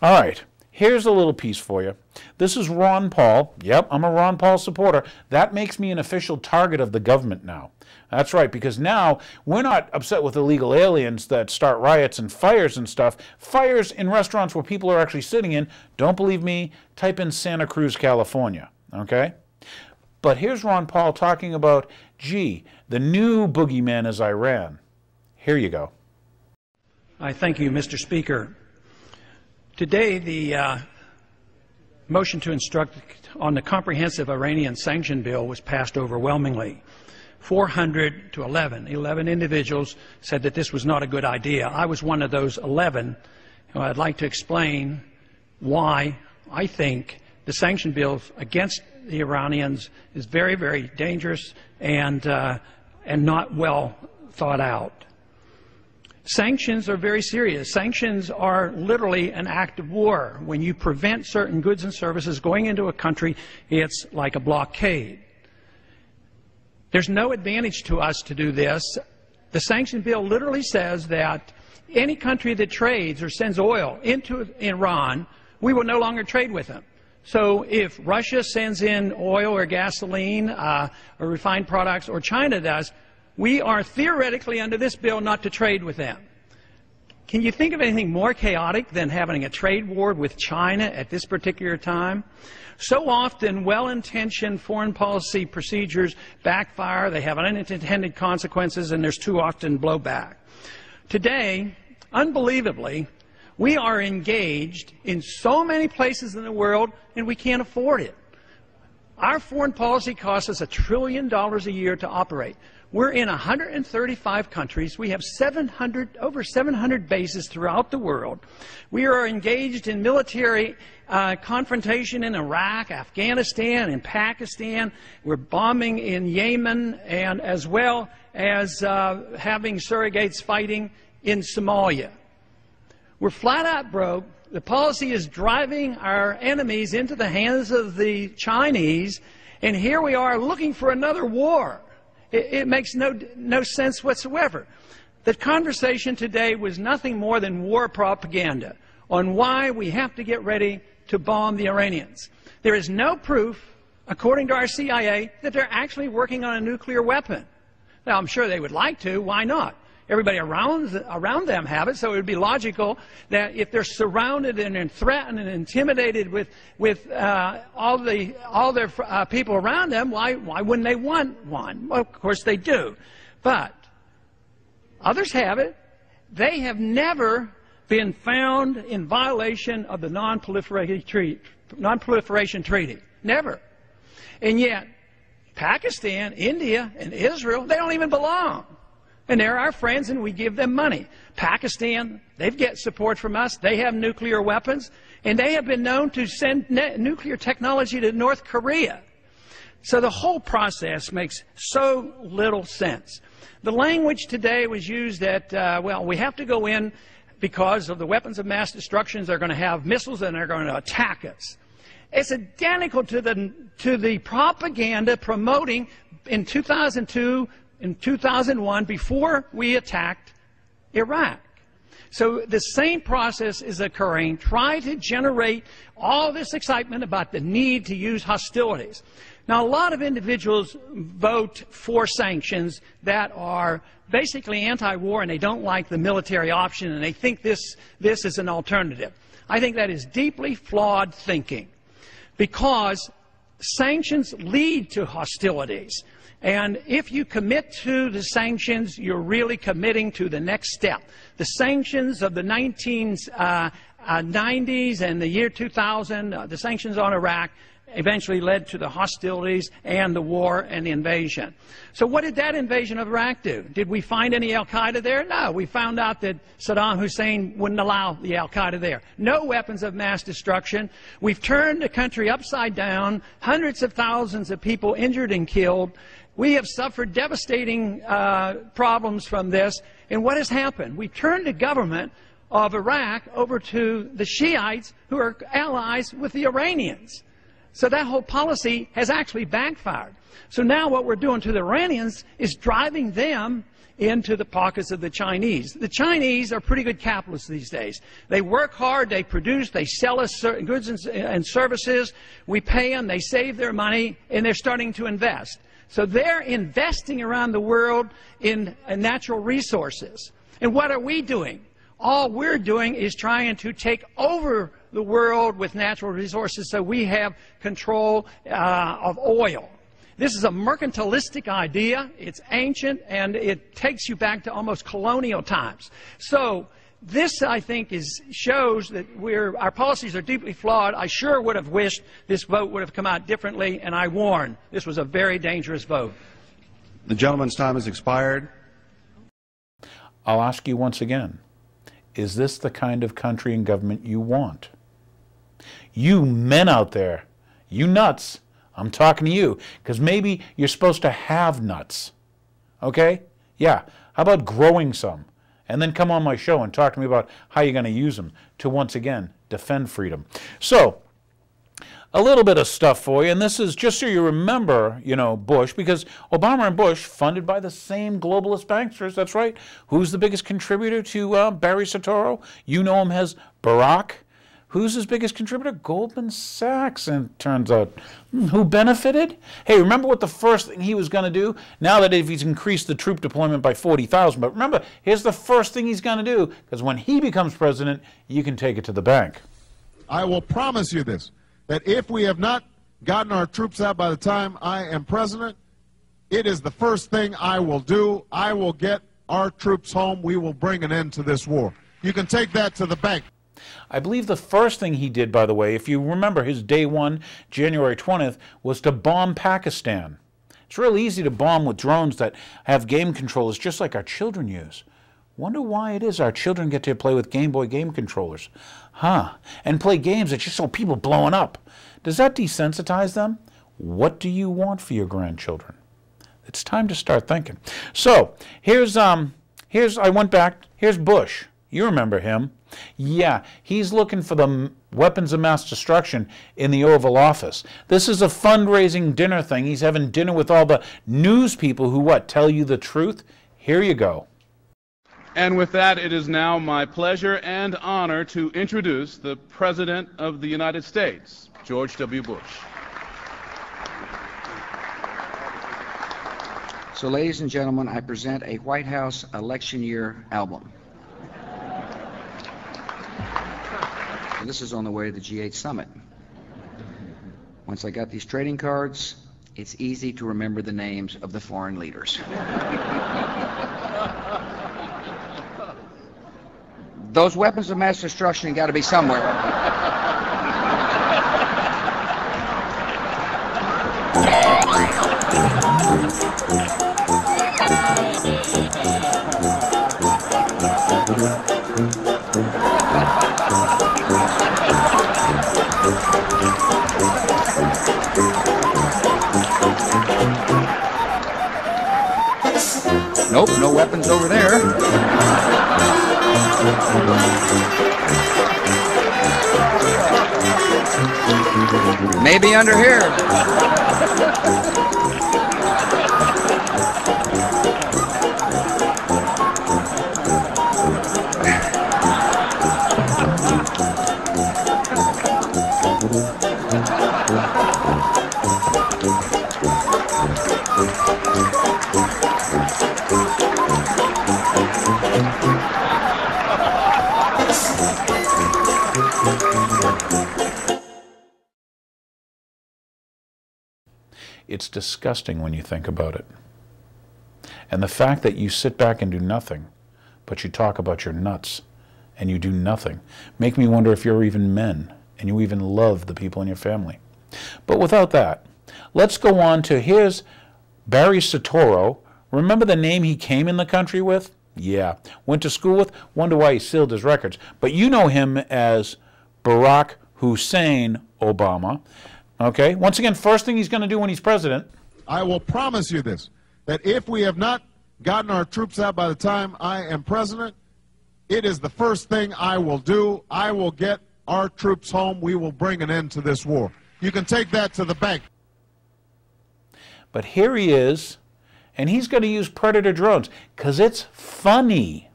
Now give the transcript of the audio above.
All right, here's a little piece for you. This is Ron Paul. Yep, I'm a Ron Paul supporter. That makes me an official target of the government now. That's right, because now we're not upset with illegal aliens that start riots and fires and stuff. Fires in restaurants where people are actually sitting in. Don't believe me? Type in Santa Cruz, California, okay? But here's Ron Paul talking about, gee, the new boogeyman is Iran. Here you go. I thank you, Mr. Speaker. Today, the motion to instruct on the comprehensive Iranian sanction bill was passed overwhelmingly. 400 to 11. 11 individuals said that this was not a good idea. I was one of those 11. And I'd like to explain why I think the sanction bill against the Iranians is very, very dangerous and not well thought out. Sanctions are very serious. Sanctions are literally an act of war. When you prevent certain goods and services going into a country, it's like a blockade. There's no advantage to us to do this. The sanction bill literally says that any country that trades or sends oil into Iran, we will no longer trade with them. So if Russia sends in oil or gasoline or refined products, or China does, we are theoretically under this bill not to trade with them. Can you think of anything more chaotic than having a trade war with China at this particular time? So often, well-intentioned foreign policy procedures backfire, they have unintended consequences, and there's too often blowback. Today, unbelievably, we are engaged in so many places in the world, and we can't afford it. Our foreign policy costs us $1 trillion a year to operate. We're in 135 countries. We have over 700 bases throughout the world. We are engaged in military confrontation in Iraq, Afghanistan, and Pakistan. We're bombing in Yemen, and as well as having surrogates fighting in Somalia. We're flat out broke. The policy is driving our enemies into the hands of the Chinese, and here we are looking for another war. It makes no sense whatsoever. The conversation today was nothing more than war propaganda on why we have to get ready to bomb the Iranians. There is no proof, according to our CIA, that they're actually working on a nuclear weapon. Now, I'm sure they would like to. Why not? Everybody around them have it, so it would be logical that if they're surrounded and threatened and intimidated with all their people around them, why wouldn't they want one? Well, of course they do. But others have it. They have never been found in violation of the Non-Proliferation Treaty. Never. And yet, Pakistan, India, and Israel, they don't even belong. And they're our friends, and we give them money. Pakistan, they get support from us. They have nuclear weapons, and they have been known to send nuclear technology to North Korea. So the whole process makes so little sense. The language today was used that, well, we have to go in because of the weapons of mass destruction. They're going to have missiles, and they're going to attack us. It's identical to the propaganda promoting in 2002, in 2001, before we attacked Iraq. So the same process is occurring. Try to generate all this excitement about the need to use hostilities. Now, a lot of individuals vote for sanctions that are basically anti-war, and they don't like the military option, and they think this is an alternative. I think that is deeply flawed thinking, because sanctions lead to hostilities. And if you commit to the sanctions, you're really committing to the next step. The sanctions of the 1990s and the year 2000, the sanctions on Iraq, eventually led to the hostilities and the war and the invasion. So what did that invasion of Iraq do? Did we find any al-Qaeda there? No. We found out that Saddam Hussein wouldn't allow the al-Qaeda there. No weapons of mass destruction. We've turned the country upside down, hundreds of thousands of people injured and killed. We have suffered devastating problems from this. And what has happened? We've turned the government of Iraq over to the Shiites, who are allies with the Iranians. So that whole policy has actually backfired. So now what we're doing to the Iranians is driving them into the pockets of the Chinese. The Chinese are pretty good capitalists these days. They work hard, they produce, they sell us certain goods and services, we pay them, they save their money, and they're starting to invest. So they're investing around the world in natural resources. And what are we doing? All we're doing is trying to take over the world with natural resources so we have control of oil. This is a mercantilistic idea. It's ancient, and it takes you back to almost colonial times. So this, I think, shows that our policies are deeply flawed. I sure would have wished this vote would have come out differently, and I warn, this was a very dangerous vote. The gentleman's time has expired. I'll ask you once again, is this the kind of country and government you want? You men out there, you nuts, I'm talking to you, because maybe you're supposed to have nuts. Okay? Yeah. How about growing some? And then come on my show and talk to me about how you're going to use them to, once again, defend freedom. So, a little bit of stuff for you, and this is just so you remember, you know, Bush, because Obama and Bush, funded by the same globalist banksters, that's right. Who's the biggest contributor to Barry Soetoro? You know him as Barack. Who's his biggest contributor? Goldman Sachs, and it turns out, who benefited? Hey, remember what the first thing he was going to do? Now that if he's increased the troop deployment by 40,000, but remember, here's the first thing he's going to do, because when he becomes president, you can take it to the bank. I will promise you this, that if we have not gotten our troops out by the time I am president, it is the first thing I will do. I will get our troops home. We will bring an end to this war. You can take that to the bank. I believe the first thing he did, by the way, if you remember his day one, January 20th, was to bomb Pakistan. It's real easy to bomb with drones that have game controllers just like our children use. Wonder why it is our children get to play with Game Boy game controllers. Huh. And play games that just show people blowing up. Does that desensitize them? What do you want for your grandchildren? It's time to start thinking. So, here's I went back, here's Bush. You remember him. Yeah, he's looking for the weapons of mass destruction in the Oval Office. This is a fundraising dinner thing. He's having dinner with all the news people who, what, tell you the truth? Here you go. And with that, it is now my pleasure and honor to introduce the President of the United States, George W. Bush. So, ladies and gentlemen, I present a White House election year album. And this is on the way to the G8 summit. Once I got these trading cards, it's easy to remember the names of the foreign leaders. Those weapons of mass destruction got to be somewhere. Nope, no weapons over there. Maybe under here. It's disgusting when you think about it. And the fact that you sit back and do nothing, but you talk about your nuts, and you do nothing, make me wonder if you're even men, and you even love the people in your family. But without that, let's go on to, here's Barry Soetoro. Remember the name he came in the country with? Yeah. Went to school with? Wonder why he sealed his records. But you know him as Barack Hussein Obama. Okay? Once again, first thing he's going to do when he's president. I will promise you this, that if we have not gotten our troops out by the time I am president, it is the first thing I will do. I will get our troops home. We will bring an end to this war. You can take that to the bank. But here he is, and he's going to use Predator drones because it's funny.